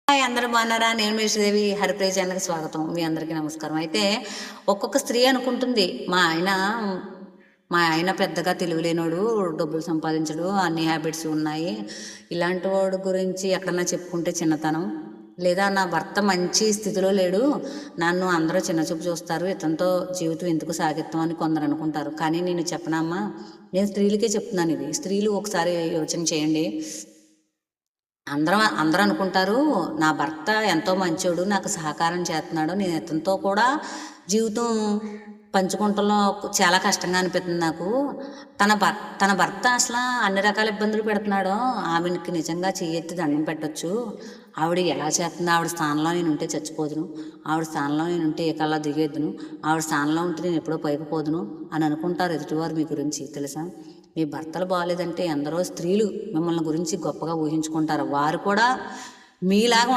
Hi, అందరూ బాగున్నారా? నేను మీ శ్రీదేవి. హరిప్రియ ఛానల్కి స్వాగతం. మీ అందరికీ నమస్కారం. అయితే ఒక్కొక్క స్త్రీ అనుకుంటుంది, మా ఆయన పెద్దగా తెలివిలేనోడు, డబ్బులు సంపాదించడు, అన్ని హ్యాబిట్స్ ఉన్నాయి, ఇలాంటి వాడు గురించి ఎక్కడన్నా చెప్పుకుంటే చిన్నతనం, లేదా నా భర్త మంచి స్థితిలో లేడు, నన్ను అందరూ చిన్నచూపు చూస్తారు, ఇతనితో జీవితం ఎందుకు సాగిస్తాం అని కొందరు అనుకుంటారు. కానీ నేను చెప్పనమ్మా, నేను స్త్రీలకే చెప్తున్నాను. ఇది స్త్రీలు ఒకసారి యోచన చేయండి. అందరూ అనుకుంటారు, నా భర్త ఎంతో మంచోడు, నాకు సహకారం చేస్తున్నాడు, నేను ఇతనితో కూడా జీవితం పంచుకుంటంలో చాలా కష్టంగా అనిపిస్తుంది నాకు. తన భర్త అసలు అన్ని రకాల ఇబ్బందులు పెడుతున్నాడో, ఆమెకి నిజంగా చెయ్యెత్తి దండం పెట్టచ్చు. ఆవిడ ఎలా చేస్తుందో, ఆవిడ స్థానంలో నేను ఉంటే చచ్చిపోదును, ఆవిడ స్థానంలో నేను ఉంటే ఏ కల్లా దిగేద్దును, ఆవిడ స్థానంలో ఉంటే నేను ఎప్పుడో పైకి పోదును అని అనుకుంటారు ఎదుటివారు మీ గురించి. తెలుసా, మీ భర్తలు బాగాలేదంటే ఎందరో స్త్రీలు మిమ్మల్ని గురించి గొప్పగా ఊహించుకుంటారు. వారు కూడా మీలాగా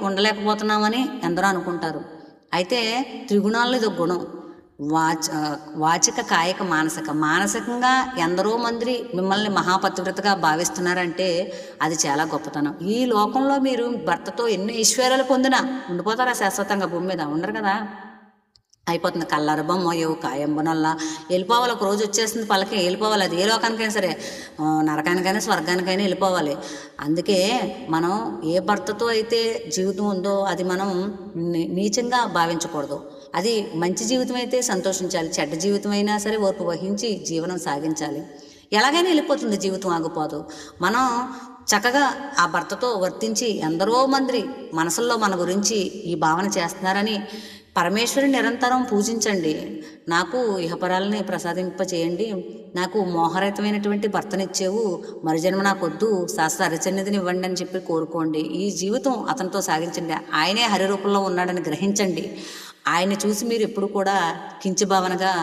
ఉండలేకపోతున్నామని ఎందరో అనుకుంటారు. అయితే త్రిగుణాల్లో ఇది ఒక గుణం. వాచిక, కాయక, మానసికంగా ఎందరో మంది మిమ్మల్ని మహాపతివ్రతగా భావిస్తున్నారంటే అది చాలా గొప్పతనం. ఈ లోకంలో మీరు భర్తతో ఎన్ని ఐశ్వర్యాలు పొందినా ఉండిపోతారా శాశ్వతంగా? భూమి మీద ఉండరు కదా, అయిపోతుంది. కల్లర బొమ్మ ఏవో కాయంబనల్లా వెళ్ళిపోవాలి. ఒక రోజు వచ్చేస్తుంది, పలకి వెళ్ళిపోవాలి. అది ఏ లోకానికైనా సరే, నరకానికైనా స్వర్గానికైనా వెళ్ళిపోవాలి. అందుకే మనం ఏ భర్తతో అయితే జీవితం ఉందో అది మనం నీచంగా భావించకూడదు. అది మంచి జీవితం అయితే సంతోషించాలి, చెడ్డ జీవితం అయినా సరే ఓర్పు వహించి జీవనం సాగించాలి. ఎలాగైనా వెళ్ళిపోతుంది, జీవితం ఆగిపోదు. మనం చక్కగా ఆ భర్తతో వర్తించి, ఎందరో మంది మనసుల్లో మన గురించి ఈ భావన చేస్తున్నారని పరమేశ్వరుని నిరంతరం పూజించండి. నాకు ఇహపరాలని ప్రసాదింపచేయండి, నాకు మోహరహితమైనటువంటి భర్తనిచ్చేవు, మరుజన్మ నాకొద్దు, శాస్త్ర హరిచన్నిధిని ఇవ్వండి అని చెప్పి కోరుకోండి. ఈ జీవితం అతనితో సాగించండి. ఆయనే హరి రూపంలో ఉన్నాడని గ్రహించండి. ఆయన్ని చూసి మీరు ఎప్పుడు కూడా కించభావనగా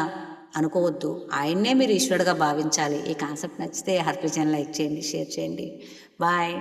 అనుకోవద్దు. ఆయన్నే మీరు ఈశ్వరుడుగా భావించాలి. ఈ కాన్సెప్ట్ నచ్చితే హరిప్రియ ఛానల్ లైక్ చేయండి, షేర్ చేయండి. బాయ్.